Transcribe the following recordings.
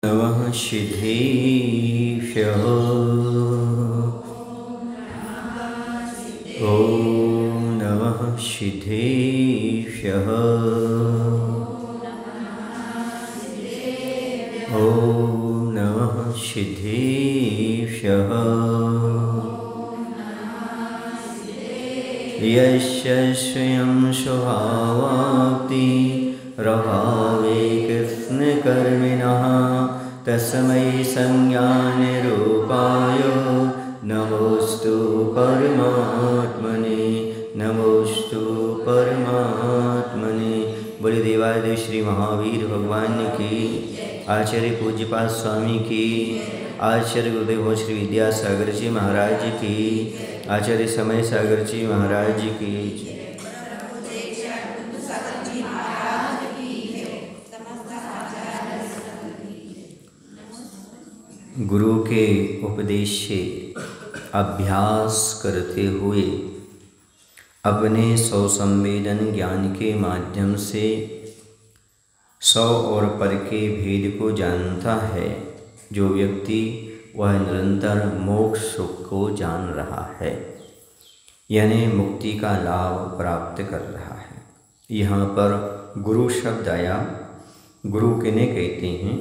नमः सिद्धेभ्यः। ॐ नमः सिद्धेभ्यः। ॐ नमः सिद्धेभ्यः। यस्य स्वयं स्वभावाप्ति रभावे कृष्णकर्मिणः तस्मै संज्ञानिरूपाय नमोस्तु परमात्मने। नमोस्तु परमात्मने। बोले देवादेव श्री महावीर भगवान की, आचार्य पूज्यपाद स्वामी की, आचार्य गुरुदेव श्री विद्यासागर जी महाराज की, आचार्य समय सागर जी महाराज की। गुरु के उपदेश से अभ्यास करते हुए अपने स्वसंवेदन ज्ञान के माध्यम से स्व और पर के भेद को जानता है जो व्यक्ति, वह निरंतर मोक्ष सुख को जान रहा है, यानी मुक्ति का लाभ प्राप्त कर रहा है। यहाँ पर गुरु शब्द आया। गुरु किन्हें कहते हैं?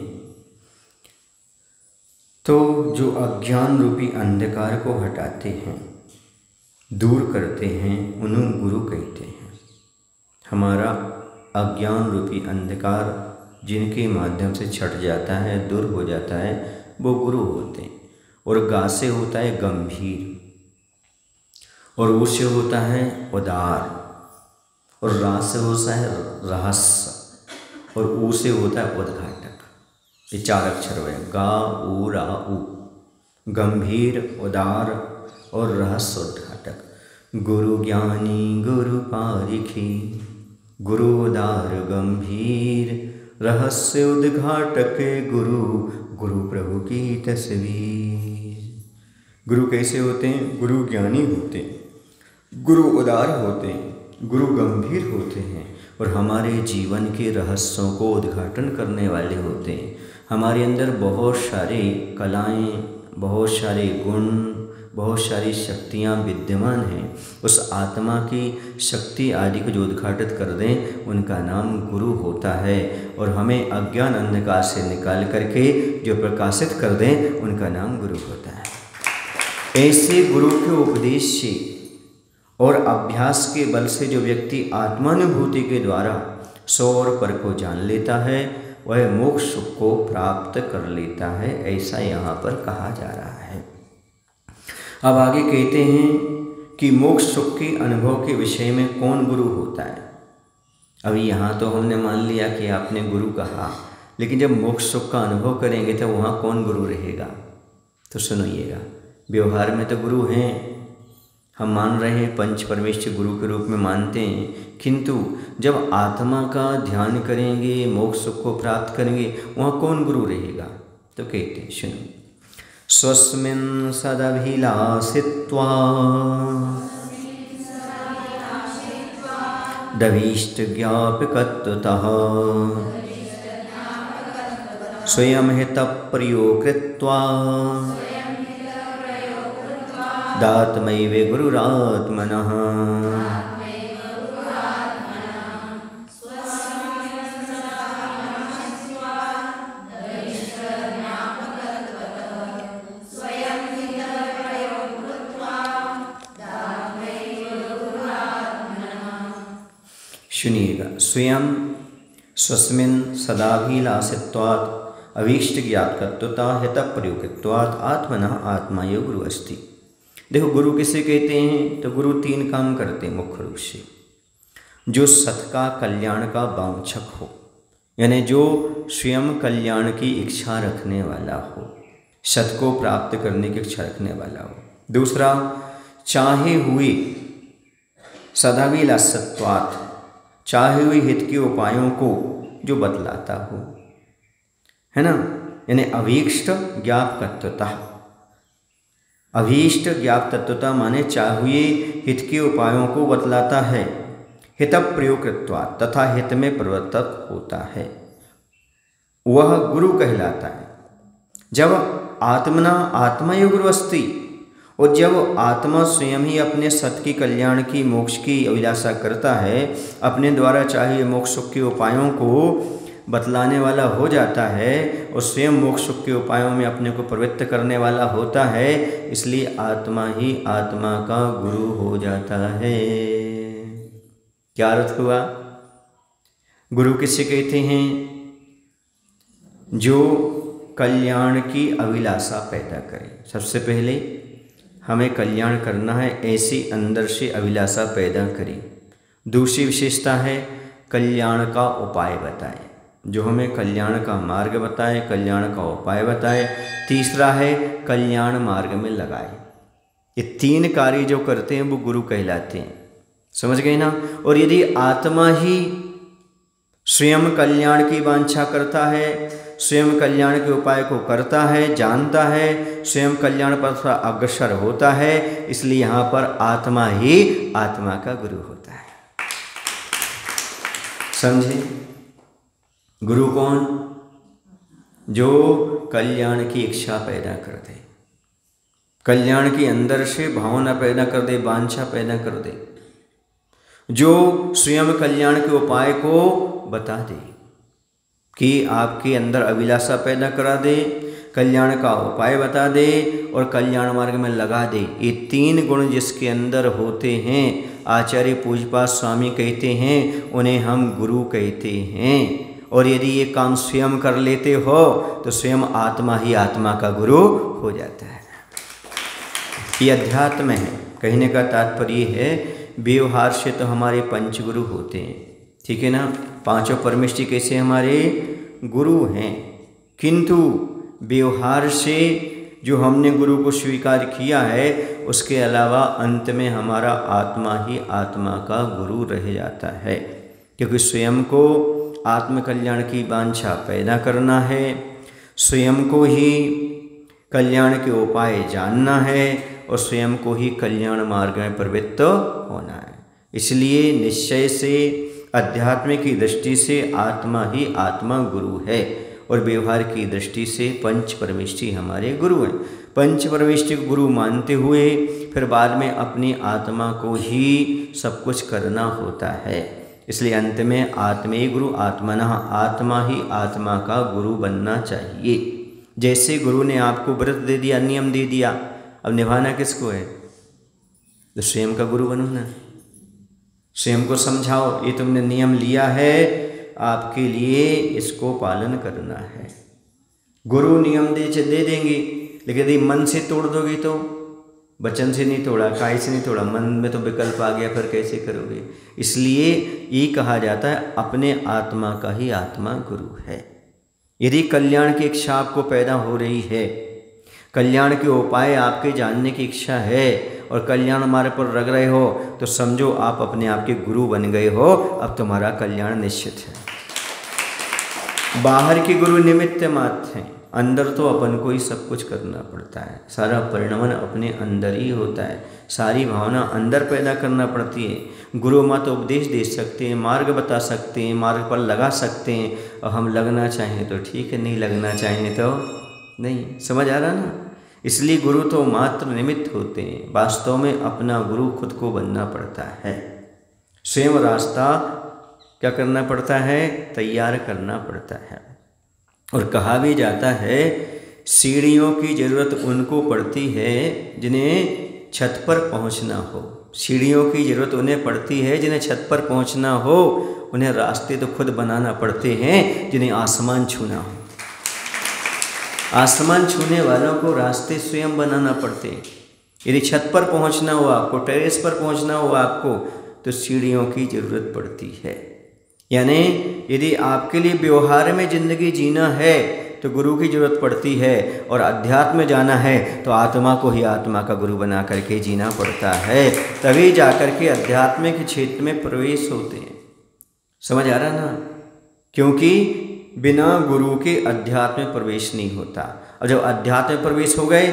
तो जो अज्ञान रूपी अंधकार को हटाते हैं, दूर करते हैं, उन्हें गुरु कहते हैं। हमारा अज्ञान रूपी अंधकार जिनके माध्यम से छट जाता है, दूर हो जाता है, वो गुरु होते हैं। और गा से होता है गंभीर, और ऊ से होता है उदार, और रा से होता है रहस्य, और ऊ से होता है उद्घाटक। ये 4 अक्षर हुए, गा ऊ रा ऊ। गंभीर, उदार और रहस्य उद्घाटक। गुरु ज्ञानी गुरु पारिखी, गुरु उदार गंभीर, रहस्य उद्घाटक गुरु, गुरु प्रभु की तस्वीर। गुरु कैसे होते हैं? गुरु ज्ञानी होते हैं, गुरु उदार होते हैं, गुरु गंभीर होते हैं, और हमारे जीवन के रहस्यों को उद्घाटन करने वाले होते हैं। हमारे अंदर बहुत सारे कलाएं, बहुत सारे गुण, बहुत सारी शक्तियाँ विद्यमान हैं। उस आत्मा की शक्ति आदि को जो उद्घाटित कर दें, उनका नाम गुरु होता है। और हमें अज्ञान अंधकार से निकाल करके जो प्रकाशित कर दें, उनका नाम गुरु होता है। ऐसे गुरु के उपदेश से और अभ्यास के बल से जो व्यक्ति आत्मानुभूति के द्वारा स्व और पर को जान लेता है, वह मोक्ष सुख को प्राप्त कर लेता है, ऐसा यहाँ पर कहा जा रहा है। अब आगे कहते हैं कि मोक्ष सुख के अनुभव के विषय में कौन गुरु होता है। अभी यहाँ तो हमने मान लिया कि आपने गुरु कहा, लेकिन जब मोक्ष सुख का अनुभव करेंगे तो वहाँ कौन गुरु रहेगा? तो सुनिएगा, व्यवहार में तो गुरु हैं, हम मान रहे हैं, पंच परमेश्वर गुरु के रूप में मानते हैं, किंतु जब आत्मा का ध्यान करेंगे, मोक्ष सुख को प्राप्त करेंगे, वहाँ कौन गुरु रहेगा? तो कहते हैं, सुनो, स्वस्मिन् सदभिलाषित्वा दभीष्ट ज्ञापकत्वतः स्वयं हितप्रियो कृत्वा दात्मैव गुरुरात्मनः। सुनिएगा, स्वयं स्वस्मिन् सदाभिलाषित्वात् अभीष्ट ज्ञापकत्वता हितप्रयोक्त्वात् आत्मनः आत्मायो गुरु अस्ति। देखो, गुरु किसे कहते हैं? तो गुरु 3 काम करते हैं मुख्य रूप से। जो सत का, कल्याण का वांछक हो, यानी जो स्वयं कल्याण की इच्छा रखने वाला हो, सत को प्राप्त करने की इच्छा रखने वाला हो। दूसरा, चाहे हुए सदाभिलाषित्वात्, चाहे हुए हित के उपायों को जो बतलाता हो, है ना, यानी अभीष्ट ज्ञापकत्वता। अभीष्ट ज्ञापकत्वता माने चाहे हित के उपायों को बतलाता है। हित प्रयोगत्वा तथा हित में प्रवर्तक होता है, वह गुरु कहलाता है। जब आत्मना आत्मा गुरुअस्ति, और जब आत्मा स्वयं ही अपने सत की, कल्याण की, मोक्ष की अभिलाषा करता है, अपने द्वारा चाहिए मोक्ष सुख के उपायों को बतलाने वाला हो जाता है और स्वयं मोक्ष सुख के उपायों में अपने को प्रवृत्त करने वाला होता है, इसलिए आत्मा ही आत्मा का गुरु हो जाता है। क्या अर्थ हुआ? गुरु किसे कहते हैं? जो कल्याण की अभिलाषा पैदा करे। सबसे पहले हमें कल्याण करना है, ऐसी अंदर से अभिलाषा पैदा करें। दूसरी विशेषता है कल्याण का उपाय बताए, जो हमें कल्याण का मार्ग बताए, कल्याण का उपाय बताए। तीसरा है कल्याण मार्ग में लगाए। ये तीन कार्य जो करते हैं वो गुरु कहलाते हैं। समझ गए ना? और यदि आत्मा ही स्वयं कल्याण की वांछा करता है, स्वयं कल्याण के उपाय को करता है, जानता है, स्वयं कल्याण पर अग्रसर होता है, इसलिए यहाँ पर आत्मा ही आत्मा का गुरु होता है। समझे? गुरु कौन? जो कल्याण की इच्छा पैदा कर दे, कल्याण के अंदर से भावना पैदा कर दे, वांछा पैदा कर दे, जो स्वयं कल्याण के उपाय को बता दे कि आपके अंदर अभिलाषा पैदा करा दे, कल्याण का उपाय बता दे और कल्याण मार्ग में लगा दे। ये तीन गुण जिसके अंदर होते हैं, आचार्य पूज्यपाद स्वामी कहते हैं, उन्हें हम गुरु कहते हैं। और यदि ये काम स्वयं कर लेते हो तो स्वयं आत्मा ही आत्मा का गुरु हो जाता है। ये अध्यात्म है। कहने का तात्पर्य है व्यवहार से तो हमारे पंचगुरु होते हैं, ठीक है ना? पांचों परमेष्टि कैसे हमारे गुरु हैं, किंतु व्यवहार से जो हमने गुरु को स्वीकार किया है, उसके अलावा अंत में हमारा आत्मा ही आत्मा का गुरु रह जाता है। क्योंकि स्वयं को आत्मकल्याण की वांछा पैदा करना है, स्वयं को ही कल्याण के उपाय जानना है और स्वयं को ही कल्याण मार्ग में प्रवृत्त होना है। इसलिए निश्चय से अध्यात्म की दृष्टि से आत्मा ही आत्मा गुरु है और व्यवहार की दृष्टि से पंच परमेष्टि हमारे गुरु हैं। पंच परमेष्टि को गुरु मानते हुए फिर बाद में अपनी आत्मा को ही सब कुछ करना होता है। इसलिए अंत में आत्मे गुरु आत्मनः, आत्मा ही आत्मा का गुरु बनना चाहिए। जैसे गुरु ने आपको व्रत दे दिया, नियम दे दिया, अब निभाना किसको है? तो स्वयं का गुरु बनो ना। स्वयं को समझाओ, ये तुमने नियम लिया है, आपके लिए इसको पालन करना है। गुरु नियम दे देंगे, लेकिन यदि मन से तोड़ दोगे तो, वचन से नहीं तोड़ा, काय से नहीं तोड़ा, मन में तो विकल्प आ गया, फिर कैसे करोगे? इसलिए ये कहा जाता है अपने आत्मा का ही आत्मा गुरु है। यदि कल्याण की इच्छा आपको पैदा हो रही है, कल्याण के उपाय आपके जानने की इच्छा है और कल्याण मार्ग पर लग रहे हो, तो समझो आप अपने आप के गुरु बन गए हो। अब तुम्हारा कल्याण निश्चित है। बाहर के गुरु निमित्त मात्र हैं, अंदर तो अपन को ही सब कुछ करना पड़ता है। सारा परिणमन अपने अंदर ही होता है, सारी भावना अंदर पैदा करना पड़ती है। गुरु माता उपदेश दे सकते हैं, मार्ग बता सकते हैं, मार्ग पर लगा सकते हैं, और हम लगना चाहें तो ठीक है, नहीं लगना चाहें तो नहीं। समझ आ रहा ना? इसलिए गुरु तो मात्र निमित्त होते हैं, वास्तव में अपना गुरु खुद को बनना पड़ता है। स्वयं रास्ता क्या करना पड़ता है? तैयार करना पड़ता है। और कहा भी जाता है सीढ़ियों की ज़रूरत उनको पड़ती है जिन्हें छत पर पहुंचना हो। सीढ़ियों की ज़रूरत उन्हें पड़ती है जिन्हें छत पर पहुंचना हो। उन्हें रास्ते तो खुद बनाना पड़ते हैं जिन्हें आसमान छूना हो। आसमान छूने वालों को रास्ते स्वयं बनाना पड़ते हैं। यदि छत पर पहुंचना हो आपको, टेरेस पर पहुंचना हो आपको, तो सीढ़ियों की ज़रूरत पड़ती है। यानी यदि आपके लिए व्यवहार में ज़िंदगी जीना है तो गुरु की ज़रूरत पड़ती है, और अध्यात्म में जाना है तो आत्मा को ही आत्मा का गुरु बना करके जीना पड़ता है। तभी जाकर के अध्यात्म के क्षेत्र में प्रवेश होते हैं। समझ आ रहा ना? क्योंकि बिना गुरु के अध्यात्म में प्रवेश नहीं होता, और जब अध्यात्म में प्रवेश हो गए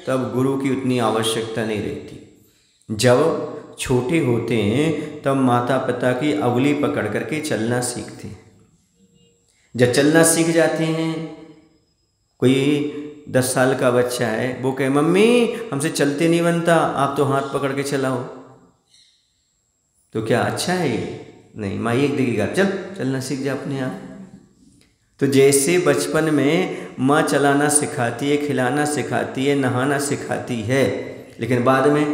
तब गुरु की उतनी आवश्यकता नहीं रहती। जब छोटे होते हैं तब माता पिता की अंगुली पकड़ करके चलना सीखते हैं। जब चलना सीख जाते हैं, कोई 10 साल का बच्चा है, वो कहे मम्मी हमसे चलते नहीं बनता, आप तो हाथ पकड़ के चलाओ, तो क्या अच्छा है ये? नहीं, माँ एक देखेगा, चल चलना सीख जा अपने आप। तो जैसे बचपन में माँ चलाना सिखाती है, खिलाना सिखाती है, नहाना सिखाती है, लेकिन बाद में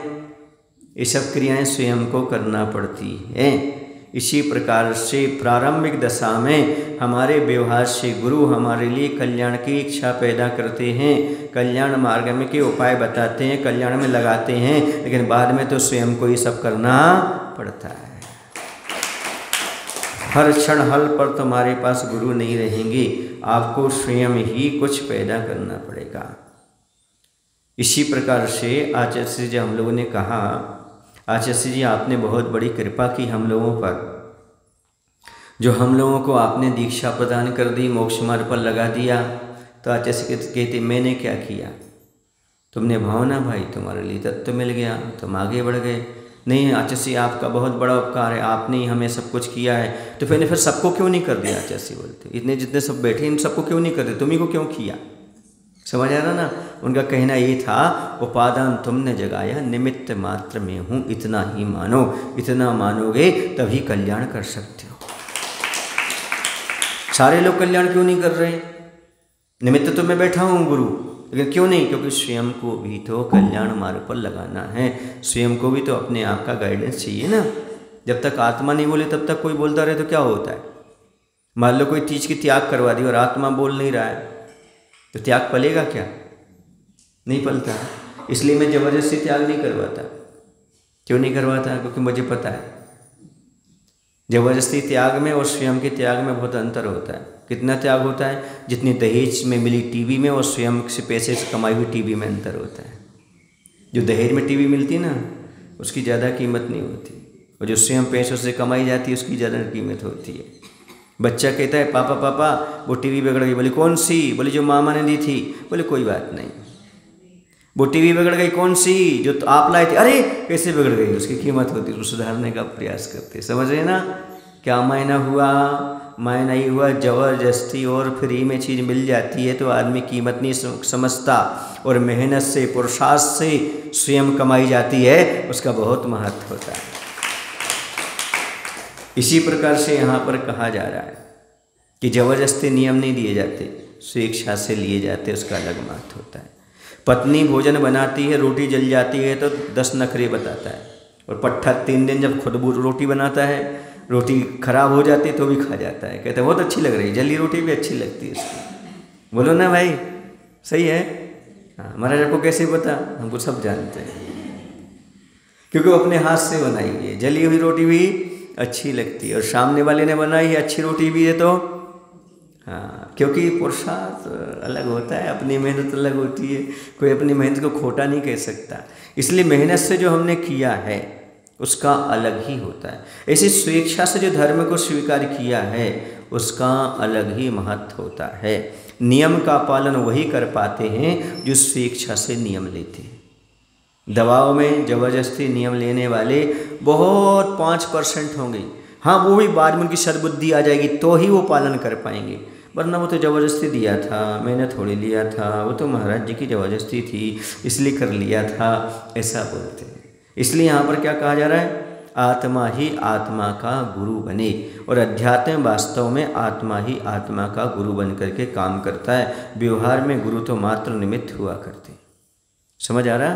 ये सब क्रियाएं स्वयं को करना पड़ती हैं। इसी प्रकार से प्रारंभिक दशा में हमारे व्यवहार से गुरु हमारे लिए कल्याण की इच्छा पैदा करते हैं, कल्याण मार्ग में के उपाय बताते हैं, कल्याण में लगाते हैं, लेकिन बाद में तो स्वयं को ये सब करना पड़ता है। हर क्षण हल पर तुम्हारे पास गुरु नहीं रहेंगे, आपको स्वयं ही कुछ पैदा करना पड़ेगा। इसी प्रकार से आचार्य जी हम लोगों ने कहा, आचार्य जी आपने बहुत बड़ी कृपा की हम लोगों पर, जो हम लोगों को आपने दीक्षा प्रदान कर दी, मोक्ष मार्ग पर लगा दिया। तो आचार्य कहते मैंने क्या किया? तुमने भावना भाई, तुम्हारे लिए तत्व मिल गया, तुम आगे बढ़ गए। नहीं आचार्य आपका बहुत बड़ा उपकार है, आपने ही हमें सब कुछ किया है। तो फिर सबको क्यों नहीं कर दिया? आचार्य बोलते इतने जितने सब बैठे इन सबको क्यों नहीं कर दिया, तुम्ही को क्यों किया? समझ आ रहा ना? उनका कहना ये था, उपादान तुमने जगाया, निमित्त मात्र में हूँ, इतना ही मानो। इतना मानोगे तभी कल्याण कर सकते हो। सारे लोग कल्याण क्यों नहीं कर रहे? निमित्त तो मैं बैठा हूँ गुरु, लेकिन क्यों नहीं? क्योंकि स्वयं को भी तो कल्याण मार्ग पर लगाना है, स्वयं को भी तो अपने आप का गाइडेंस चाहिए ना। जब तक आत्मा नहीं बोले तब तक कोई बोलता रहे तो क्या होता है? मान लो कोई चीज़ की त्याग करवा दी और आत्मा बोल नहीं रहा है, तो त्याग पलेगा क्या? नहीं पलता। इसलिए मैं ज़बरदस्ती त्याग नहीं करवाता। क्यों नहीं करवाता? क्योंकि मुझे पता है ज़बरदस्ती त्याग में और स्वयं के त्याग में बहुत अंतर होता है। कितना त्याग होता है? जितनी दहेज में मिली टीवी में और स्वयं से पैसे से कमाई हुई टीवी में अंतर होता है। जो दहेज में टीवी मिलती ना, उसकी ज़्यादा कीमत नहीं होती, और जो स्वयं पैसों से कमाई जाती है उसकी ज़्यादा कीमत होती है। बच्चा कहता है पापा पापा वो टीवी बिगड़ गई। बोले कौन सी? बोले जो मामा ने दी थी। बोले कोई बात नहीं, वो टीवी बिगड़ गई। कौन सी? जो तो आप लाए थे। अरे कैसे बिगड़ गई? उसकी कीमत होती है, उसको सुधारने का प्रयास करते। समझ रहे ना? क्या मायना हुआ? मायना ही हुआ ज़बरदस्ती और फ्री में चीज़ मिल जाती है तो आदमी कीमत नहीं समझता, और मेहनत से पुरुषार्थ से स्वयं कमाई जाती है उसका बहुत महत्व होता है। इसी प्रकार से यहाँ पर कहा जा रहा है कि ज़बरदस्ती नियम नहीं दिए जाते, स्वेच्छा से लिए जाते, उसका अलग महत्व होता है। पत्नी भोजन बनाती है, रोटी जल जाती है तो 10 नखरे बताता है, और पट्ठा 3 दिन जब खुद रोटी बनाता है, रोटी खराब हो जाती है तो भी खा जाता है, कहता है बहुत अच्छी लग रही है, जली रोटी भी अच्छी लगती है उसकी। बोलो ना भाई, सही है? हाँ, महाराज आपको कैसे पता? हमको सब जानते हैं, क्योंकि वो अपने हाथ से बनाई है, जली हुई रोटी भी अच्छी लगती है, और सामने वाले ने बनाई है अच्छी रोटी भी है तो हाँ, क्योंकि पुरुषार्थ अलग होता है, अपनी मेहनत अलग होती है, कोई अपनी मेहनत को खोटा नहीं कह सकता। इसलिए मेहनत से जो हमने किया है उसका अलग ही होता है। ऐसी स्वेच्छा से जो धर्म को स्वीकार किया है उसका अलग ही महत्व होता है। नियम का पालन वही कर पाते हैं जो स्वेच्छा से नियम लेते हैं। दबाव में ज़बरदस्ती नियम लेने वाले बहुत 5% होंगे। हाँ, वो भी बाद में उनकी सद्बुद्धि आ जाएगी तो ही वो पालन कर पाएंगे, वरना वो तो ज़बरदस्ती दिया था, मैंने थोड़ी लिया था, वो तो महाराज जी की ज़बरदस्ती थी इसलिए कर लिया था, ऐसा बोलते हैं। इसलिए यहाँ पर क्या कहा जा रहा है? आत्मा ही आत्मा का गुरु बने, और अध्यात्म वास्तव में आत्मा ही आत्मा का गुरु बन करके काम करता है। व्यवहार में गुरु तो मात्र निमित्त हुआ करते। समझ आ रहा?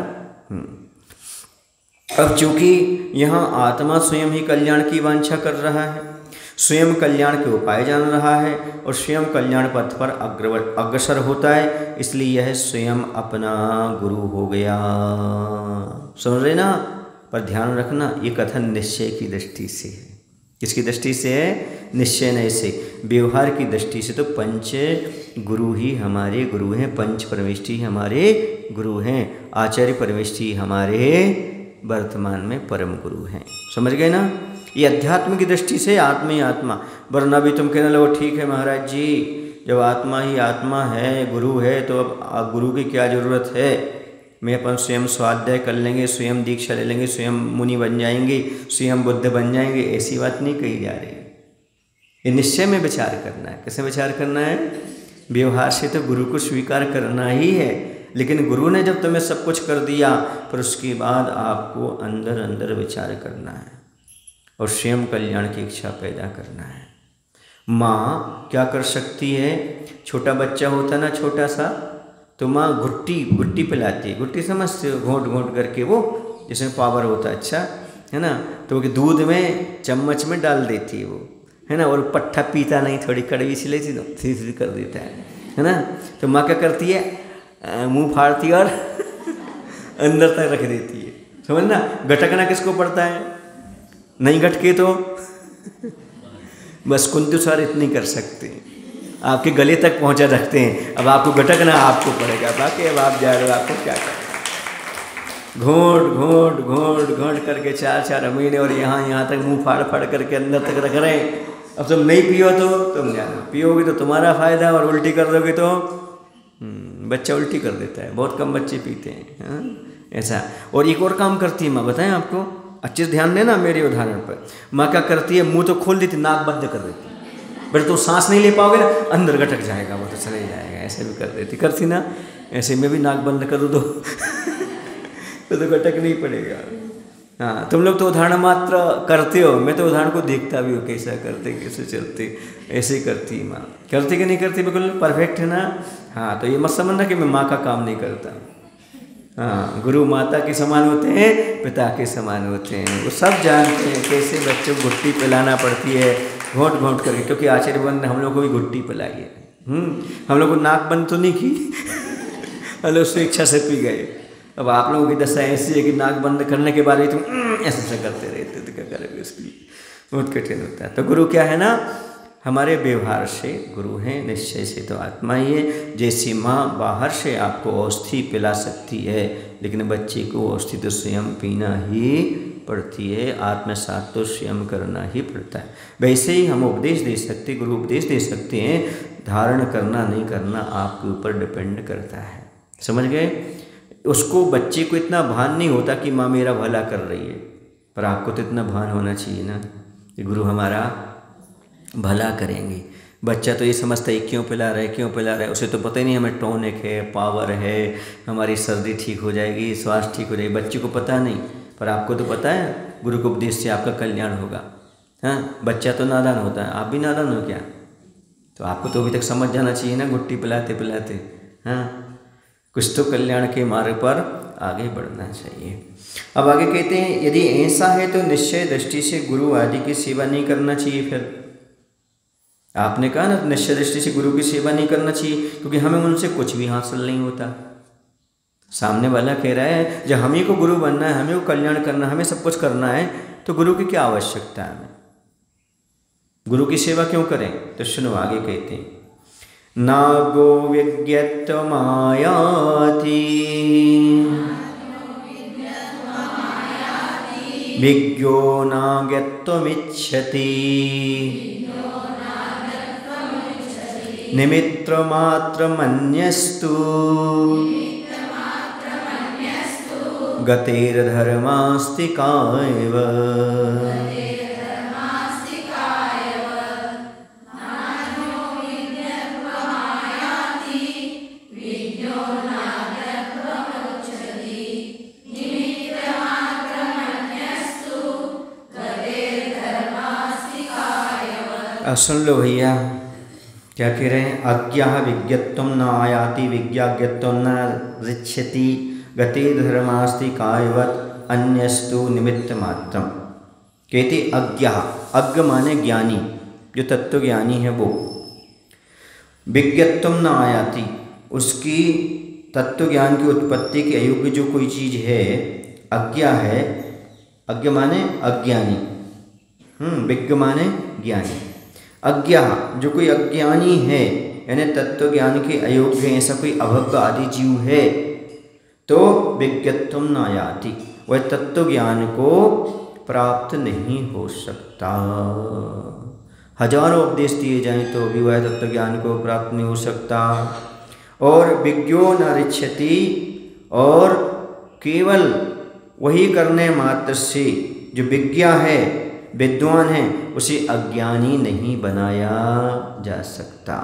अब चूंकि यहाँ आत्मा स्वयं ही कल्याण की वांछा कर रहा है, स्वयं कल्याण के उपाय जान रहा है और स्वयं कल्याण पथ पर अग्रसर होता है, इसलिए यह स्वयं अपना गुरु हो गया। समझ रहे ना? पर ध्यान रखना, ये कथन निश्चय की दृष्टि से है। किसकी दृष्टि से है? निश्चय नहीं से, व्यवहार की दृष्टि से तो पंच गुरु ही हमारे गुरु हैं, पंच परमेष्ठी हमारे गुरु हैं, आचार्य परमेष्ठी हमारे वर्तमान में परम गुरु हैं। समझ गए ना? ये अध्यात्म की दृष्टि से आत्मा ही आत्मा, वरना भी तुम कहने लगो ठीक है महाराज जी, जब आत्मा ही आत्मा है, गुरु है, तो अब गुरु की क्या ज़रूरत है? मैं अपन स्वयं स्वाध्याय कर लेंगे, स्वयं दीक्षा ले लेंगे, स्वयं मुनि बन जाएंगे, स्वयं बुद्ध बन जाएंगे, ऐसी बात नहीं कही जा रही। ये निश्चय में विचार करना है। कैसे विचार करना है? व्यवहार से तो गुरु को स्वीकार करना ही है, लेकिन गुरु ने जब तुम्हें सब कुछ कर दिया, पर उसके बाद आपको अंदर अंदर विचार करना है और स्वयं कल्याण की इच्छा पैदा करना है। माँ क्या कर सकती है? छोटा बच्चा होता ना छोटा सा, तो माँ गुट्टी पिलाती है। गुट्टी समझते हो? घोंट घोंट करके, वो जिसमें पावर होता है, अच्छा है ना, तो वो दूध में चम्मच में डाल देती है वो, है ना, और पट्ठा पीता नहीं, थोड़ी कड़वी सी लेती तो धीरे कर देता है ना। तो माँ क्या करती है? मुंह फाड़ती है और अंदर तक रख देती है। समझना, गटकना किसको पड़ता है? नहीं गटके तो बस कुंदुसार इतनी कर सकते हैं, आपके गले तक पहुंचा रखते हैं। अब आपको गटकना आपको पड़ेगा, बाकी अब आप जा रहे हो, आपको क्या करना। घोंट घोंट घोंट घोंट करके 4-4 महीने और यहाँ तक मुंह फाड़ फाड़ करके अंदर तक रख रहे हैं। अब तुम नहीं पियो तो तुम जानो, पियोगे तो तुम्हारा फायदा, और उल्टी कर दोगे तो बच्चा उल्टी कर देता है। बहुत कम बच्चे पीते हैं, हाँ? ऐसा। और एक और काम करती है माँ, बताएं आपको, अच्छे से ध्यान देना मेरे उदाहरण पर। माँ क्या करती है? मुंह तो खोल देती, नाक बंद कर देती। बेटा तुम सांस नहीं ले पाओगे ना, अंदर गटक जाएगा, वो तो चले जाएगा, ऐसे भी कर देती। करती ना ऐसे, में भी नाक बंद कर दो तो गटक नहीं पड़ेगा। हाँ, तुम लोग तो उदाहरण मात्र करते हो, मैं तो उदाहरण को देखता भी हूँ, कैसा करते कैसे चलते, ऐसे करती माँ। करती कि नहीं करती? बिल्कुल परफेक्ट है ना। हाँ, तो ये मत समझना कि मैं माँ का काम नहीं करता। हाँ, गुरु माता के समान होते हैं, पिता के समान होते हैं। वो सब जानते हैं कैसे बच्चों को गुट्टी पिलाना पड़ती है, घोंट घोंट करके, क्योंकि आचार्य बंद ने हम लोग को भी गुट्टी पिलाई है। हम लोग को नाक बंद तो नहीं की हम लोग स्वेच्छा से पी गए। अब आप लोगों की दशा ऐसी है कि नाक बंद करने के बाद भी तुम ऐसे करते रहते, तो क्या करेंगे, उसके लिए बहुत कठिन होता है। तो गुरु क्या है ना, हमारे व्यवहार से गुरु हैं, निश्चय से तो आत्मा ही है। जैसी माँ बाहर से आपको औषधि पिला सकती है, लेकिन बच्चे को औषधि तो स्वयं पीना ही पड़ती है, आत्मसात तो स्वयं करना ही पड़ता है। वैसे ही हम उपदेश दे सकते, गुरु उपदेश दे सकते हैं, धारण करना नहीं करना आपके ऊपर डिपेंड करता है। समझ गए? उसको, बच्चे को इतना भान नहीं होता कि माँ मेरा भला कर रही है, पर आपको तो इतना भान होना चाहिए ना कि गुरु हमारा भला करेंगे। बच्चा तो ये समझता है क्यों पिला रहे, क्यों पिला रहे, उसे तो पता ही नहीं हमें टॉनिक है, पावर है, हमारी सर्दी ठीक हो जाएगी, स्वास्थ्य ठीक हो जाएगी, बच्चे को पता नहीं। पर आपको तो पता है गुरु के उपदेश से आपका कल्याण होगा। हाँ, बच्चा तो नादान होता है, आप भी नादान हो क्या? तो आपको तो अभी तक समझ जाना चाहिए ना, गुट्टी पिलाते पिलाते। हाँ, कुछ तो कल्याण के मार्ग पर आगे बढ़ना चाहिए। अब आगे कहते हैं, यदि ऐसा है तो निश्चय दृष्टि से गुरु आदि की सेवा नहीं करना चाहिए। फिर आपने कहा ना, निश्चय दृष्टि से गुरु की सेवा नहीं करना चाहिए, क्योंकि हमें उनसे कुछ भी हासिल नहीं होता। सामने वाला कह रहा है जब हम ही को गुरु बनना है, हमें को कल्याण करना, हमें सब कुछ करना है, तो गुरु की क्या आवश्यकता है? गुरु की सेवा क्यों करें? तो सुनो, आगे कहते हैं, नागो विज्ञत्वमायाति विज्ञो नाज्ञत्वमिच्छति निमित्तमात्रमन्यस्तु गतेर्धर्मास्ति कायव। सुन लो भैया, क्या कह रहे हैं? अज्ञा विज्ञत्वं न आयाति विज्ञाज्ञत्वं न ऋच्छति गति धर्मास्ति कायवत् अन्यस्तु निमित्त मात्रम। कहते अज्ञा, अज्ञ माने ज्ञानी, जो तत्व ज्ञानी है वो। विज्ञत्वं न आयाति, उसकी तत्व ज्ञान की उत्पत्ति के अयोग्य जो कोई चीज़ है, अज्ञा है। अज्ञ माने अज्ञानी, विज्ञ माने ज्ञानी। अज्ञा, जो कोई अज्ञानी है, यानी तत्व ज्ञान के अयोग्य है, ऐसा कोई अभद्र आदि जीव है, तो विज्ञत्वं न आयाति, वह तत्व ज्ञान को प्राप्त नहीं हो सकता। हजारों उपदेश दिए जाएं तो भी वह तत्व ज्ञान को प्राप्त नहीं हो सकता। और विज्ञो न ऋच्छति, और केवल वही करने मात्र से जो विज्ञा है, विद्वान है, उसे अज्ञानी नहीं बनाया जा सकता।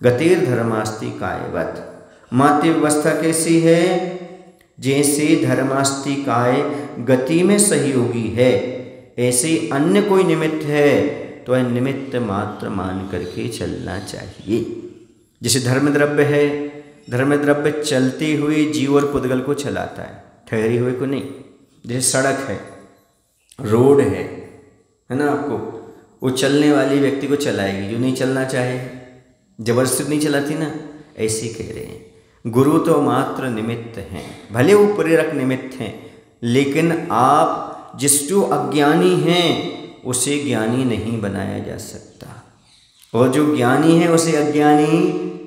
गतिर धर्मास्ति कायवत। मात्य व्यवस्था कैसी है? जैसे धर्मास्ति काय गति में सहयोगी है, ऐसे अन्य कोई निमित्त है तो यह निमित्त मात्र मान करके चलना चाहिए। जैसे धर्म द्रव्य है, धर्म द्रव्य चलती हुई जीव और पुद्गल को चलाता है, ठहरी हुई को नहीं। जैसे सड़क है, रोड है ना, आपको वो चलने वाली व्यक्ति को चलाएगी, जो नहीं चलना चाहे जबरदस्ती नहीं चलाती ना, ऐसे कह रहे हैं। गुरु तो मात्र निमित्त हैं, भले वो प्रेरक निमित्त हैं, लेकिन आप जिस जो अज्ञानी हैं उसे ज्ञानी नहीं बनाया जा सकता, और जो ज्ञानी है उसे अज्ञानी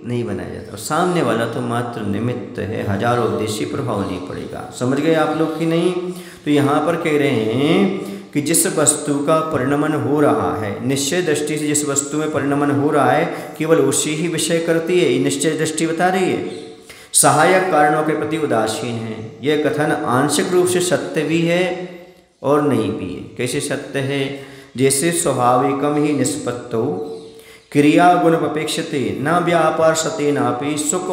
नहीं बनाया जाता। और सामने वाला तो मात्र निमित्त है, हजारों उद्देश्य प्रभाव नहीं पड़ेगा। समझ गए आप लोग कि नहीं? तो यहाँ पर कह रहे हैं कि जिस वस्तु का परिणमन हो रहा है, निश्चय दृष्टि से जिस वस्तु में परिणमन हो रहा है, केवल उसी ही विषय करती है, ये निश्चय दृष्टि बता रही है। सहायक कारणों के प्रति उदासीन है। यह कथन आंशिक रूप से सत्य भी है और नहीं भी है। कैसे सत्य है? जैसे स्वाभाविकम ही निष्पत्तो क्रिया गुण अपेक्षते न व्यापार सते नापि सुख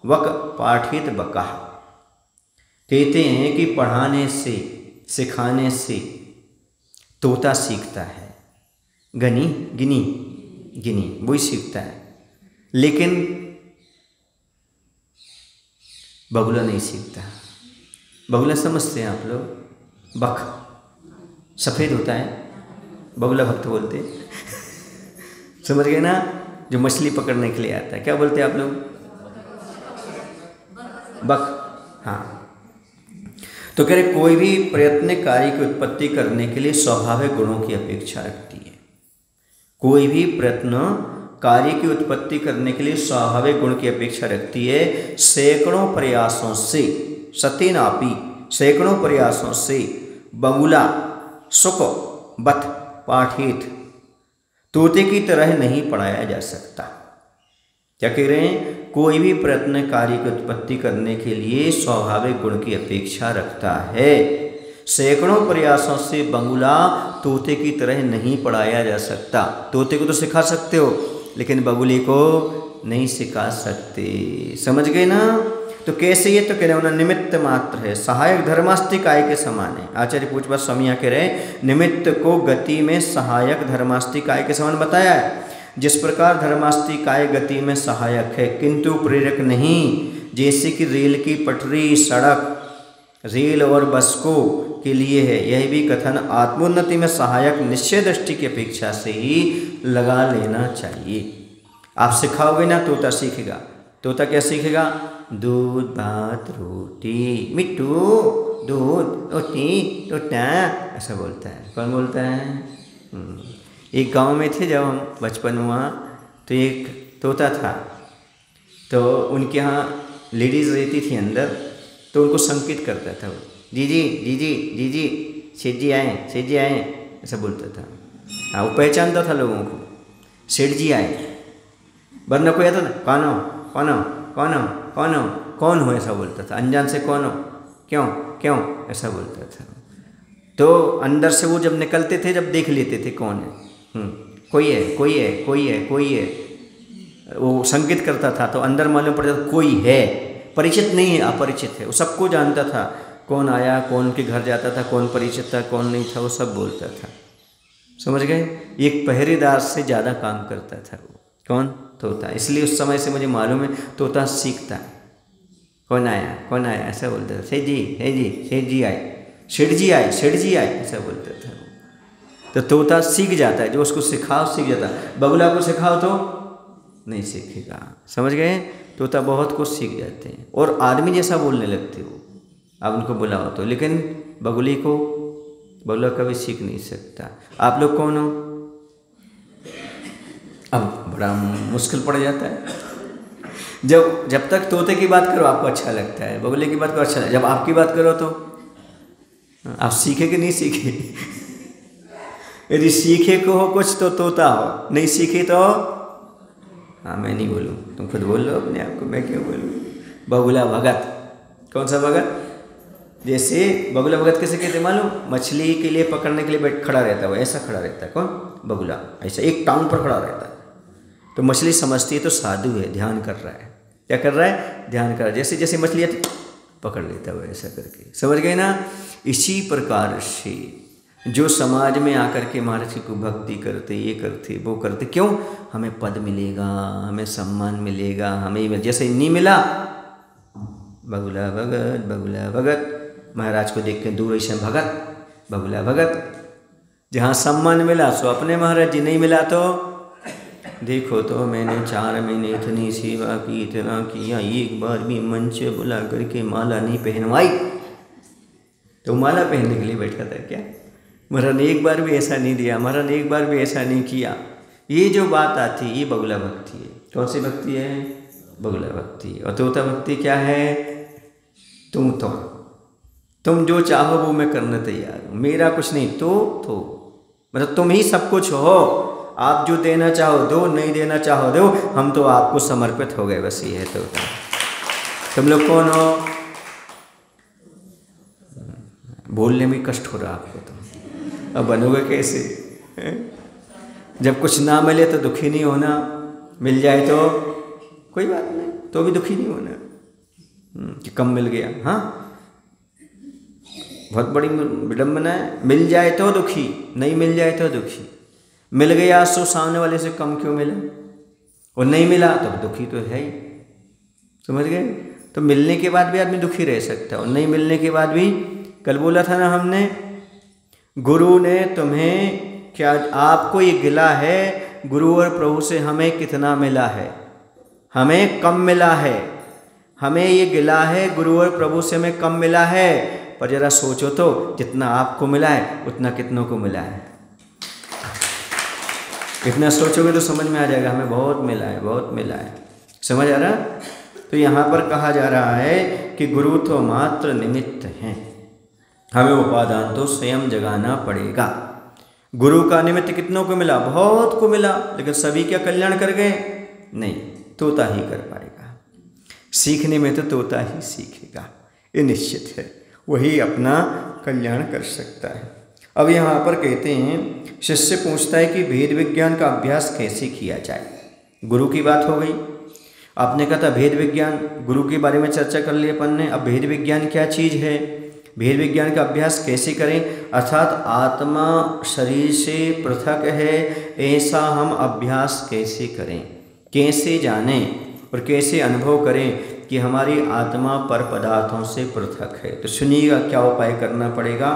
वक पाठित बका। कहते हैं कि पढ़ाने से, सिखाने से तोता सीखता है, गिनी वही सीखता है, लेकिन बगुला नहीं सीखता। बगुला समझते हैं आप लोग? बक सफ़ेद होता है, बगुला भक्त बोलते हैं। समझ गए ना? जो मछली पकड़ने के लिए आता है, क्या बोलते हैं आप लोग? बक। हाँ, तो कह रहे कोई भी प्रयत्न कार्य की उत्पत्ति करने के लिए स्वाभाविक गुणों की अपेक्षा रखती है। कोई भी प्रयत्न कार्य की उत्पत्ति करने के लिए स्वाभाविक गुण की अपेक्षा रखती है। सैकड़ों प्रयासों से, सतेनापि सैकड़ों प्रयासों से बगुला सुख बत पाठित तोते की तरह नहीं पढ़ाया जा सकता। क्या कह रहे हैं? कोई भी प्रयत्न कार्य की उत्पत्ति करने के लिए स्वाभाविक गुण की अपेक्षा रखता है। सैकड़ों प्रयासों से बगुला तोते की तरह नहीं पढ़ाया जा सकता। तोते को तो सिखा सकते हो, लेकिन बगुले को नहीं सिखा सकते। समझ गए ना? तो कैसे? ये तो कह रहे हो ना, निमित्त मात्र है, सहायक धर्मास्ति काय के समान है। आचार्य पूछपात स्वामी यहाँ कह रहे निमित्त को गति में सहायक धर्मास्ति काय के समान बताया है। जिस प्रकार धर्मास्ति काय गति में सहायक है किंतु प्रेरक नहीं, जैसे कि रेल की पटरी, सड़क रेल और बस को के लिए है, यह भी कथन आत्मोन्नति में सहायक निश्चय दृष्टि की अपेक्षा से ही लगा लेना चाहिए। आप सिखाओगे ना, तोता सीखेगा। तोता क्या सीखेगा? दूध भात रोटी, मिट्टू दूध रोटी तोता, ऐसा बोलता है। कौन बोलता है? एक गांव में थे जब हम बचपन हुआ, तो एक तोता था, तो उनके यहाँ लेडीज़ रहती थी अंदर, तो उनको संकेत करता था वो, जीजी जीजी जीजी सेठ जी आए, ऐसा बोलता था। हाँ, वो पहचानता था लोगों को, सेठ जी आए। वरना कोई आता ना, कौन हो ऐसा बोलता था, अनजान से कौन हो, क्यों ऐसा बोलता था। तो अंदर से वो जब निकलते थे, जब देख लेते थे कौन है, कोई है, वो संकेत करता था, तो अंदर मालूम पड़ जाता कोई है, परिचित नहीं है, अपरिचित है। वो सबको जानता था, कौन आया, कौन के घर जाता था, कौन परिचित था, कौन नहीं था, वो सब बोलता था। समझ गए? एक पहरेदार से ज़्यादा काम करता था वो। कौन? तोता। इसलिए उस समय से मुझे मालूम है तोता सीखता है। कौन आया ऐसा बोलता था। सेठ जी आए ऐसा बोलता था। तो तोता सीख जाता है, जो उसको सिखाओ सीख जाता है। बगुला को सिखाओ तो नहीं सीखेगा। समझ गए? तोता बहुत कुछ सीख जाते हैं और आदमी जैसा बोलने लगते हो आप उनको बुलाओ तो, लेकिन बगुला कभी सीख नहीं सकता। आप लोग कौन हो? अब बड़ा मुश्किल पड़ जाता है। जब तक तोते की बात करो आपको अच्छा लगता है, बगुले की बात करो अच्छा लगता है, जब आपकी बात करो तो आप सीखे कि नहीं सीखे? यदि सीखे को हो कुछ तो तोता हो, नहीं सीखे तो हाँ मैं नहीं बोलूँ, तुम खुद बोल लो अपने आप को, मैं क्यों बोलूँ। बगुला भगत। कौन सा भगत? जैसे बगुला भगत कैसे कहते मालूम? मछली के लिए पकड़ने के लिए खड़ा रहता है, वो ऐसा खड़ा रहता है। कौन? बगुला। ऐसा एक टांग पर खड़ा रहता है, तो मछली समझती है तो साधु है, ध्यान कर रहा है। क्या कर रहा है? ध्यान कर रहा है। जैसे जैसे मछली आती पकड़ लेता है ऐसा करके, समझ गए ना। इसी प्रकार से जो समाज में आकर के महाराज को भक्ति करते, ये करते, वो करते, क्यों? हमें पद मिलेगा, हमें सम्मान मिलेगा, हमें जैसे नहीं मिला बगुला भगत, बगुला भगत, महाराज को देख के दूर ऐसे भगत, बगुला भगत। जहाँ सम्मान मिला सो अपने महाराज जी, नहीं मिला तो देखो तो मैंने 4 महीने इतनी सेवा की, इतना किया, एक बार भी मंच बुला करके माला नहीं पहनवाई। तो माला पहनने के लिए बैठा था क्या? महाराज ने एक बार भी ऐसा नहीं दिया, महाराज ने एक बार भी ऐसा नहीं किया। ये जो बात आती है ये बगुला भक्ति है। कौन सी भक्ति है? बगुला भक्ति। और तोता भक्ति क्या है? तुम जो चाहो वो मैं करने तैयार हूँ, मेरा कुछ नहीं, तो मतलब तुम ही सब कुछ हो, आप जो देना चाहो दो, नहीं देना चाहो दो, हम तो आपको समर्पित हो गए, बस ये है तोता। तुम लोग कौन हो? बोलने में कष्ट हो रहा आपको, तो अब बनोगे कैसे? जब कुछ ना मिले तो दुखी नहीं होना, मिल जाए तो कोई बात नहीं, तो भी दुखी नहीं होना कि कम मिल गया। हाँ, बहुत बड़ी विडम्बना है। मिल जाए तो दुखी, नहीं मिल जाए तो दुखी। मिल गया सो सामने वाले से कम क्यों मिला, और नहीं मिला तो दुखी तो है ही, समझ गए। तो मिलने के बाद भी आदमी दुखी रह सकता है, और नहीं मिलने के बाद भी। कल बोला था ना हमने, गुरु ने तुम्हें क्या, आपको ये गिला है गुरु और प्रभु से हमें कितना मिला है, हमें कम मिला है। हमें ये गिला है गुरु और प्रभु से हमें कम मिला है, पर जरा सोचो तो जितना आपको मिला है उतना कितनों को मिला है। इतना सोचोगे तो समझ में आ जाएगा, हमें बहुत मिला है, बहुत मिला है। समझ आ रहा? तो यहाँ पर कहा जा रहा है कि गुरु तो मात्र निमित्त हैं, हमें उपादान तो स्वयं जगाना पड़ेगा। गुरु का निमित्त कितनों को मिला? बहुत को मिला, लेकिन सभी क्या कल्याण कर गए? नहीं, तोता ही कर पाएगा। सीखने में तो तोता ही सीखेगा, ये निश्चित है, वही अपना कल्याण कर सकता है। अब यहाँ पर कहते हैं, शिष्य पूछता है कि भेद विज्ञान का अभ्यास कैसे किया जाए। गुरु की बात हो गई, आपने कहा था भेद विज्ञान, गुरु के बारे में चर्चा कर ली अपन ने। अब भेद विज्ञान क्या चीज़ है, भेद विज्ञान का अभ्यास कैसे करें, अर्थात आत्मा शरीर से पृथक है, ऐसा हम अभ्यास कैसे करें, कैसे जानें और कैसे अनुभव करें कि हमारी आत्मा पर पदार्थों से पृथक है। तो सुनिएगा क्या उपाय करना पड़ेगा।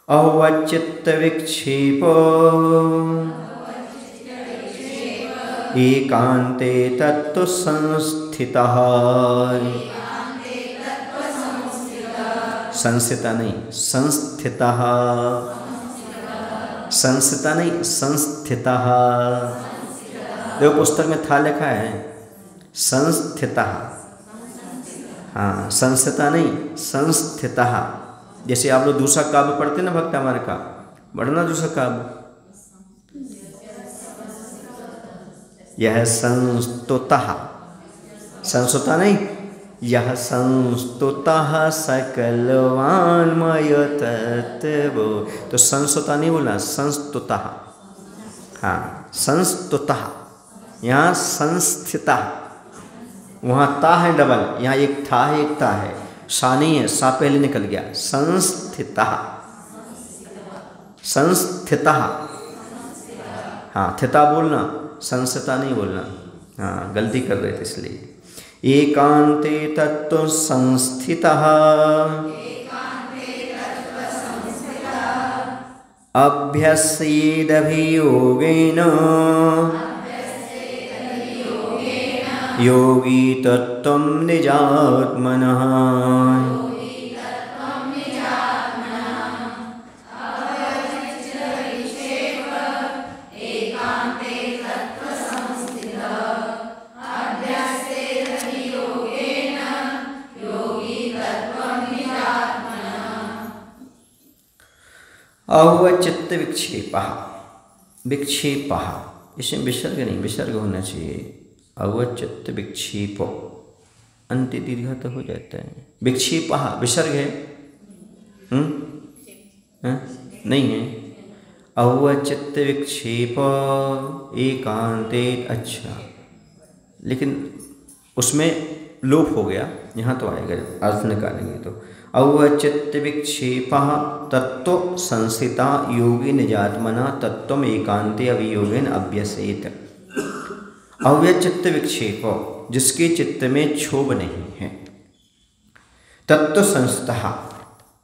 अवचित्त विक्षेप एकांते तत्व संस्थितः, संस्थिता नहीं, संस्थितः, संस्थिता नहीं, संस्थितः। देखो पुस्तक में था लिखा है संस्थितः, हाँ, संस्थिता नहीं, संस्थितः। जैसे आप लोग दूसरा काव्य पढ़ते ना भक्त हमारे का, पढ़ना दूसरा काव्य, यह संस्तुतः, संस्तुता नहीं, यह संस्तुतः सकलवान्मय तत्व। तो संस्तुता नहीं बोलना, संस्तुतः, हाँ, संस्तुतः। यहाँ संस्थितः, वहाँ ता है डबल, यहाँ एक था है एक ता है, सा नहीं है, सा पहले निकल गया। संस्थितः, संस्थितः, हाँ, थिता बोलना, संस्थिता नहीं बोलना, हाँ, गलती कर रहे थे इसलिए। एकांते तत्व संस्थितः अभ्यस्येदभियोगेन योगी तत्त्वं निजात्मनः। अवचित्त विक्षेपः, विक्षेपः, इसमें विसर्ग नहीं, विसर्ग होना चाहिए। अवचित्त विक्षेप, अंत्य दीर्घ तो हो जाता है। विक्षेपः विसर्ग है, नहीं है। अवचित्त विक्षेप एकांते। अच्छा, लेकिन उसमें लोप हो गया, यहाँ तो आएगा अर्थ निकालेंगे तो अवचित्त विक्षेप तत्व संस्थिता योगी निजात्मना तत्व एकांते अवियोगेन अभ्यसेत। अव्यचित्त विक्षेप, जिसके चित्त में क्षोभ नहीं है, तत्व संस्था,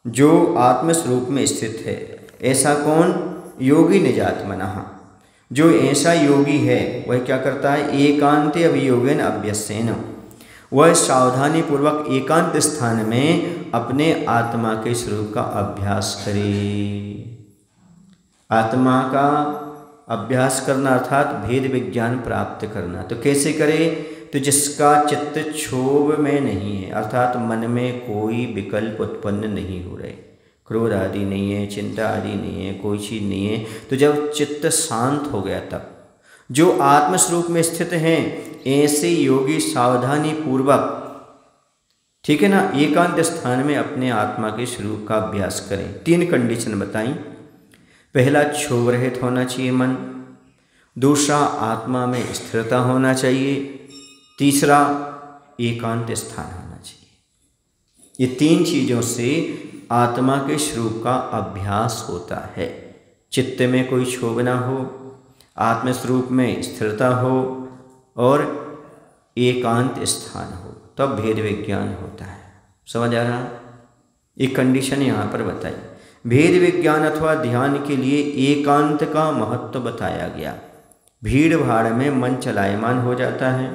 जो आत्मस्वरूप में स्थित है, ऐसा कौन? योगी निजात्मना, जो ऐसा योगी है वह क्या करता है? एकांते अवियोगेन अभ्यसेन, वह सावधानी पूर्वक एकांत स्थान में अपने आत्मा के स्वरूप का अभ्यास करे। आत्मा का अभ्यास करना अर्थात भेद विज्ञान प्राप्त करना। तो कैसे करे? तो जिसका चित्त क्षोभ में नहीं है, अर्थात मन में कोई विकल्प उत्पन्न नहीं हो रहे, क्रोध आदि नहीं है, चिंता आदि नहीं है, कोई चीज़ नहीं है, तो जब चित्त शांत हो गया तब जो आत्मस्वरूप में स्थित हैं, ऐसे योगी सावधानी पूर्वक, ठीक है ना, एकांत स्थान में अपने आत्मा के स्वरूप का अभ्यास करें। 3 कंडीशन बताई। पहला, क्षोभ रहित होना चाहिए मन। दूसरा, आत्मा में स्थिरता होना चाहिए। तीसरा, एकांत स्थान होना चाहिए। ये 3 चीज़ों से आत्मा के स्वरूप का अभ्यास होता है। चित्त में कोई क्षोभ ना हो, आत्मस्वरूप में स्थिरता हो और एकांत स्थान हो, तब भेद विज्ञान होता है। समझ आ रहा? एक कंडीशन यहाँ पर बताई। भेद विज्ञान अथवा ध्यान के लिए एकांत का महत्व बताया गया। भीड़ भाड़ में मन चलायमान हो जाता है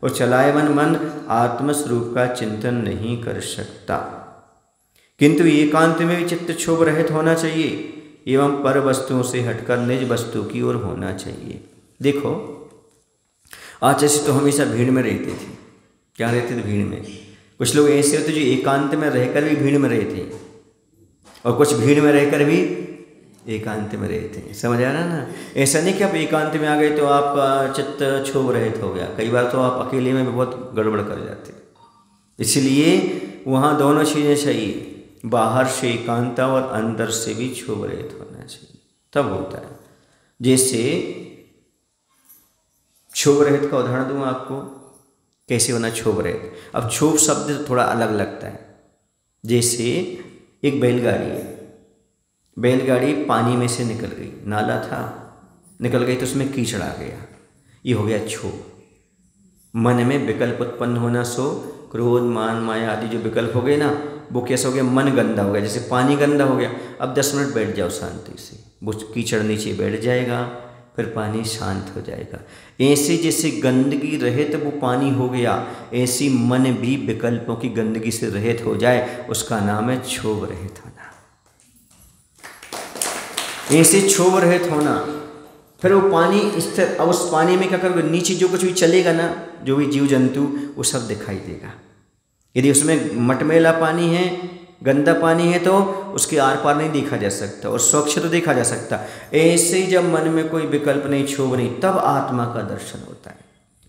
और चलायमान मन आत्मस्वरूप का चिंतन नहीं कर सकता, किंतु एकांत में भी चित्त क्षोभ रहित होना चाहिए एवं पर वस्तुओं से हटकर निज वस्तु की ओर होना चाहिए। देखो, आज जैसे तो हमेशा भीड़ में रहते थे। क्या रहते थे? भीड़ में। कुछ लोग ऐसे होते जो एकांत में रहकर भी भीड़ में रहते, और कुछ भीड़ में रहकर भी एकांत में रहते हैं। समझ आ रहा ना? ऐसा नहीं कि आप एकांत में आ गए तो आपका चित्त क्षोभ रहित हो गया। कई बार तो आप अकेले में भी बहुत गड़बड़ कर जाते। इसलिए वहाँ दोनों चीज़ें चाहिए, बाहर से एकांत और अंदर से भी क्षोभ रहित होना चाहिए, तब होता है। जैसे क्षोभ रहित का उदाहरण दूँ आपको, कैसे होना क्षोभ रहित। अब क्षोभ शब्द थोड़ा अलग लगता है। जैसे एक बैलगाड़ी है, बैलगाड़ी पानी में से निकल गई, नाला था, निकल गई तो उसमें कीचड़ आ गया, ये हो गया क्षोभ। मन में विकल्प उत्पन्न होना, सो क्रोध मान माया आदि जो विकल्प हो गए ना, वो कैसे हो गया? मन गंदा हो गया। जैसे पानी गंदा हो गया, अब 10 मिनट बैठ जाओ शांति से, वो कीचड़ नीचे बैठ जाएगा, फिर पानी शांत हो जाएगा। ऐसे जैसे गंदगी रहित वो पानी हो गया, ऐसी मन भी विकल्पों की गंदगी से रहित हो जाए, उसका नाम है क्षोभ रहित होना। ऐसे क्षोभ रहित होना, फिर वो पानी स्थिर। अब उस पानी में क्या करोगे? नीचे जो कुछ भी चलेगा ना, जो भी जीव जंतु, वो सब दिखाई देगा। यदि उसमें मटमैला पानी है, गंदा पानी है, तो उसके आर पार नहीं देखा जा सकता, और स्वच्छ तो देखा जा सकता। ऐसे ही जब मन में कोई विकल्प नहीं, क्षोभ नहीं, तब आत्मा का दर्शन होता है।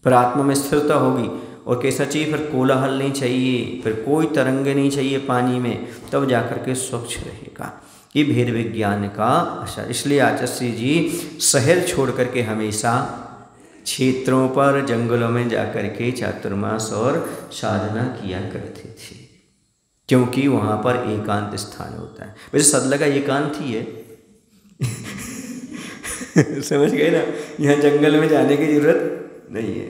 फिर आत्मा में स्थिरता होगी, और कैसा चाहिए? फिर कोलाहल नहीं चाहिए, फिर कोई तरंगे नहीं चाहिए पानी में, तब जाकर के स्वच्छ रहेगा। ये भेद विज्ञान का असर। इसलिए आचार्य जी शहर छोड़ करके हमेशा क्षेत्रों पर, जंगलों में जाकर के चातुर्मास और साधना किया करते थे, क्योंकि वहाँ पर एकांत स्थान होता है। वैसे सदलगा एकांत ही है समझ गए ना? यहाँ जंगल में जाने की जरूरत नहीं है।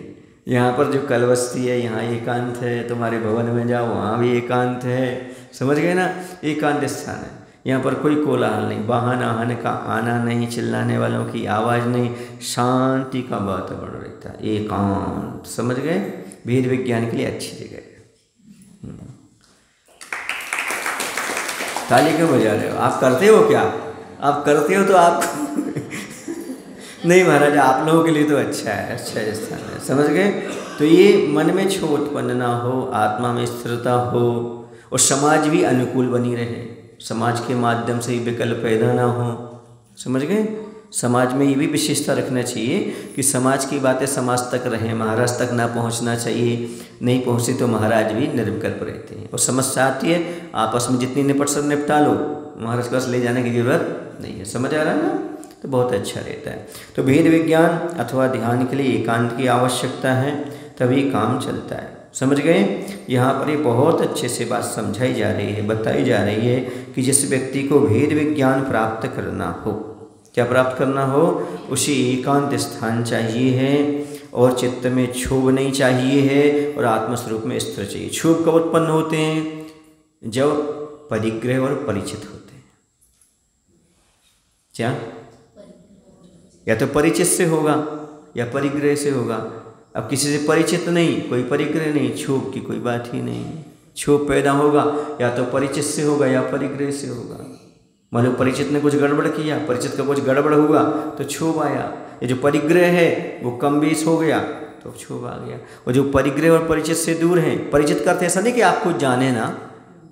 यहाँ पर जो कलवस्ती है, यहाँ एकांत है। तुम्हारे भवन में जाओ, वहाँ भी एकांत है। समझ गए ना? एकांत स्थान है। यहाँ पर कोई कोलाहल नहीं, वाहन आहन का आना नहीं, चिल्लाने वालों की आवाज़ नहीं, शांति का वातावरण रहता है, एकांत। समझ गए? भेद विज्ञान के लिए अच्छी जगह है। ताली क्यों बजा रहे हो? आप करते हो क्या? आप करते हो तो आप नहीं महाराज, आप लोगों के लिए तो अच्छा है, अच्छा स्थान है। समझ गए? तो ये मन में क्षोभ उत्पन्न ना हो, आत्मा में स्थिरता हो, और समाज भी अनुकूल बनी रहे। समाज के माध्यम से ही विकल्प पैदा ना हो। समझ गए? समाज में ये भी विशेषता रखना चाहिए कि समाज की बातें समाज तक रहें, महाराज तक ना पहुंचना चाहिए। नहीं पहुंची तो महाराज भी निर्विकल्प रहते हैं। और समस्या आती है, आपस में जितनी निपट सब निपटा लो, महाराज के पास ले जाने की जरूरत नहीं है। समझ आ रहा है ना? तो बहुत अच्छा रहता है। तो वेद विज्ञान अथवा ध्यान के लिए एकांत की आवश्यकता है, तभी काम चलता है। समझ गए? यहाँ पर ये बहुत अच्छे से बात समझाई जा रही है, बताई जा रही है कि जिस व्यक्ति को वेद विज्ञान प्राप्त करना हो, क्या प्राप्त करना हो, उसे एकांत स्थान चाहिए है और चित्त में क्षोभ नहीं चाहिए है और आत्मस्वरूप में स्थिर चाहिए। क्षोभ कब उत्पन्न होते हैं? जब परिग्रह और परिचित होते हैं। क्या? या तो परिचित से होगा या परिग्रह से होगा। अब किसी से परिचित नहीं, कोई परिग्रह नहीं, क्षोभ की कोई बात ही नहीं। क्षोभ पैदा होगा या तो परिचित से होगा या परिग्रह से होगा। मान लो परिचित ने कुछ गड़बड़ किया, परिचित का कुछ गड़बड़ हुआ तो क्षोभ आया। ये जो परिग्रह है वो कम बेस हो गया तो क्षोभ आ गया। और जो परिग्रह और परिचित से दूर हैं, परिचित का अर्थ ऐसा नहीं कि आप कुछ जाने ना,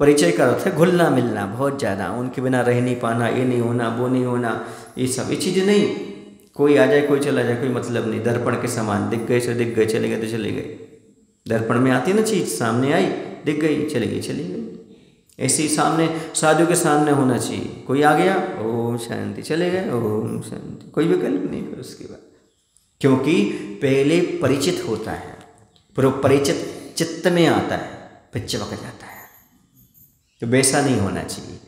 परिचय का अर्थ है घुलना मिलना बहुत ज़्यादा, उनके बिना रह नहीं पाना, ये नहीं होना, वो नहीं होना, ये सब ये चीज़ें नहीं। कोई आ जाए कोई चला जाए कोई मतलब नहीं, दर्पण के समान, दिख गए तो दिख गए, चले गए तो चले गए। दर्पण में आती है ना चीज़, सामने आई दिख गई चली गई चली गई। ऐसे ही सामने साधु के सामने होना चाहिए। कोई आ गया ओम शांति, चले गए ओम शांति, कोई विकल्प नहीं है उसके बाद, क्योंकि पहले परिचित होता है, फिर वो परिचित चित्त में आता है, फिर चिपक जाता है। तो वैसा नहीं होना चाहिए।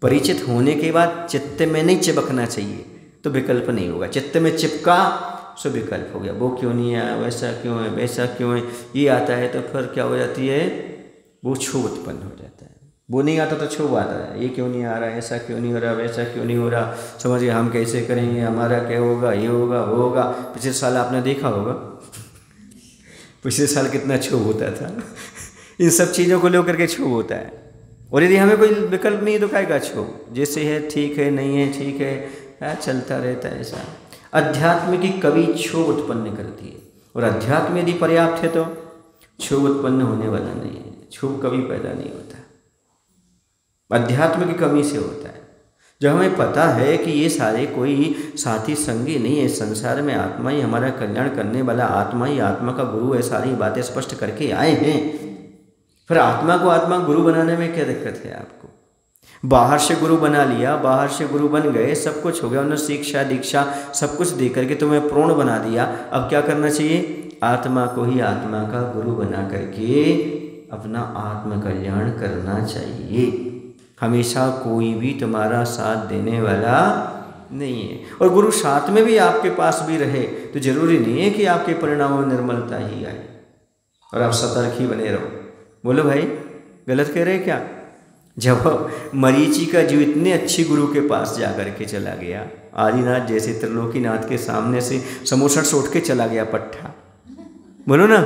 परिचित होने के बाद चित्त में नहीं चिपकना चाहिए, तो विकल्प नहीं होगा। चित्त में चिपका सो विकल्प हो गया, वो क्यों नहीं आया, वैसा क्यों है, वैसा क्यों है, ये आता है तो फिर क्या हो जाती है, वो क्षोभ उत्पन्न हो जाता है। वो नहीं आता तो क्षोभ आता है, ये क्यों नहीं आ रहा, ऐसा क्यों नहीं हो रहा, वैसा क्यों नहीं हो रहा, समझिए हम कैसे करेंगे, हमारा क्या होगा, ये होगा वो होगा। पिछले साल आपने देखा होगा पिछले साल कितना क्षोभ होता था इन सब चीज़ों को लेकर के क्षोभ होता है। और यदि हमें कोई विकल्प नहीं है तो क्या का क्षोभ, जैसे है ठीक है, नहीं है ठीक है, चलता रहता है ऐसा। अध्यात्म की कवि क्षोभ उत्पन्न करती है, और अध्यात्म यदि पर्याप्त है तो क्षोभ उत्पन्न होने वाला नहीं है, क्षोभ कभी पैदा नहीं होता। अध्यात्म की कमी से होता है। जब हमें पता है कि ये सारे कोई साथी संगी नहीं है, संसार में आत्मा ही हमारा कल्याण करने वाला, आत्मा ही आत्मा का गुरु है, सारी बातें स्पष्ट करके आए हैं, फिर आत्मा को आत्मा गुरु बनाने में क्या दिक्कत है आपको? बाहर से गुरु बना लिया, बाहर से गुरु बन गए, सब कुछ हो गया, उन्होंने शिक्षा दीक्षा सब कुछ दे करके तुम्हें पूर्ण बना दिया। अब क्या करना चाहिए? आत्मा को ही आत्मा का गुरु बना करके अपना आत्म कल्याण करना चाहिए। हमेशा कोई भी तुम्हारा साथ देने वाला नहीं है, और गुरु साथ में भी आपके पास भी रहे तो जरूरी नहीं है कि आपके परिणामों में निर्मलता ही आए और आप सतर्क ही बने रहो। बोलो भाई, गलत कह रहे क्या? जब मरीचि का जीव इतने अच्छे गुरु के पास जा कर के चला गया, आदिनाथ जैसे त्रिलोकीनाथ के सामने से समोसठ से उठ के चला गया पट्टा, बोलो ना,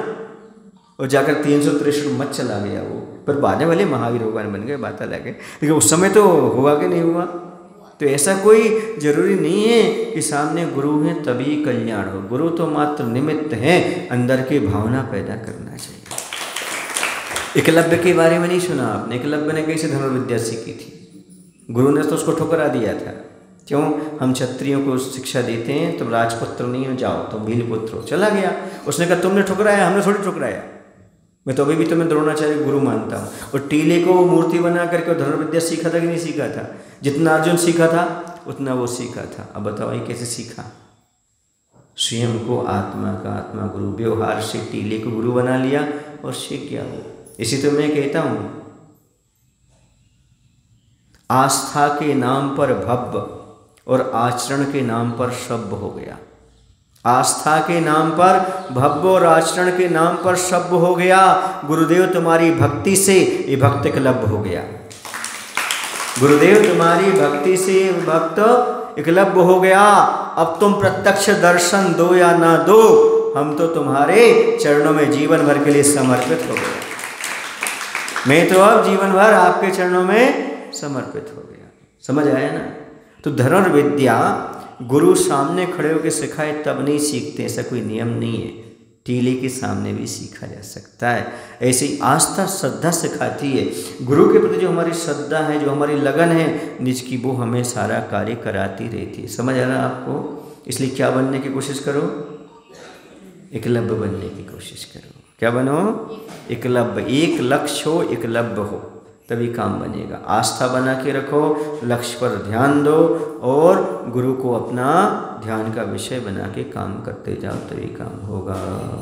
और जाकर 363 मत चला गया वो, पर बाद वाले महावीर भगवान बन गए, बात अलग है। लेकिन उस समय तो हुआ कि नहीं हुआ? तो ऐसा कोई जरूरी नहीं है कि सामने गुरु है तभी कल्याण हो। गुरु तो मात्र निमित्त है, अंदर की भावना पैदा करना चाहिए। एकलव्य के बारे में नहीं सुना आपने? एकलव्य ने कैसे धनुर्विद्या सीखी थी? गुरु ने तो उसको ठुकरा दिया था। क्यों? हम क्षत्रियों को शिक्षा देते हैं, तुम राजपुत्र नहीं हो, जाओ तुम भीलपुत्र हो। चला गया, उसने कहा तुमने ठुकराया, हमने थोड़ी ठुकराया, मैं तो अभी भी तुम्हें द्रोणाचार्य गुरु मानता हूँ। और टीले को मूर्ति बना करके धनुर्विद्या सीखा था कि नहीं सीखा था? जितना अर्जुन सीखा था उतना वो सीखा था। अब बताओ ये कैसे सीखा? स्वयं को आत्मा का आत्मा गुरु, व्यवहार से टीले को गुरु बना लिया और सीख गया वो। इसी तो मैं कहता हूँ, आस्था के नाम पर भव्य और आचरण के नाम पर सभ्य हो गया। आस्था के नाम पर भव्य और आचरण के नाम पर सभ्य हो गया। गुरुदेव तुम्हारी भक्ति से ये भक्त एकलव्य हो गया। गुरुदेव तुम्हारी भक्ति से भक्त एकलव्य हो गया। अब तुम प्रत्यक्ष दर्शन दो या ना दो, हम तो तुम्हारे चरणों में जीवन भर के लिए समर्पित हो गए। मैं तो अब जीवन भर आपके चरणों में समर्पित हो गया। समझ आया ना? तो धनुर्विद्या गुरु सामने खड़े होकर सिखाए तब नहीं सीखते, ऐसा कोई नियम नहीं है। टीले के सामने भी सीखा जा सकता है। ऐसी आस्था श्रद्धा सिखाती है। गुरु के प्रति जो हमारी श्रद्धा है, जो हमारी लगन है निज की, वो हमें सारा कार्य कराती रहती है। समझ आ रहा है आपको? इसलिए क्या बनने की कोशिश करो? एकलव्य बनने की कोशिश करो। क्या बनो? एकलव्य। एक लक्ष्य हो, एकलव्य हो। तभी काम बनेगा। आस्था बना के रखो, लक्ष्य पर ध्यान दो और गुरु को अपना ध्यान का विषय बना के काम करते जाओ, तभी काम होगा।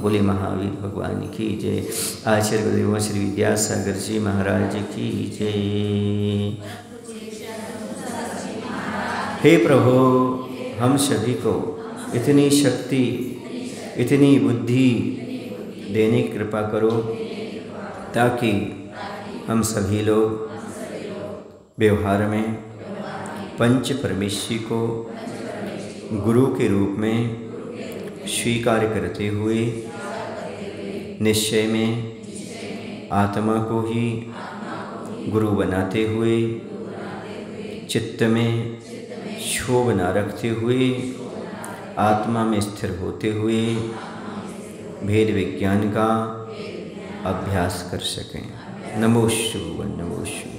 बोले महावीर भगवान की जय। आचार्य गुरुदेव श्री विद्यासागर जी महाराज की जय। हे प्रभु, हम सभी को इतनी शक्ति, इतनी बुद्धि देने की कृपा करो ताकि हम सभी लोग व्यवहार में पंच परमेश्वरी को गुरु के रूप में स्वीकार करते हुए निश्चय में आत्मा को ही गुरु बनाते हुए चित्त में क्षोभ न रखते हुए आत्मा में स्थिर होते हुए भेद विज्ञान का अभ्यास कर सकें। नमो शिवाय, नमो शिवाय।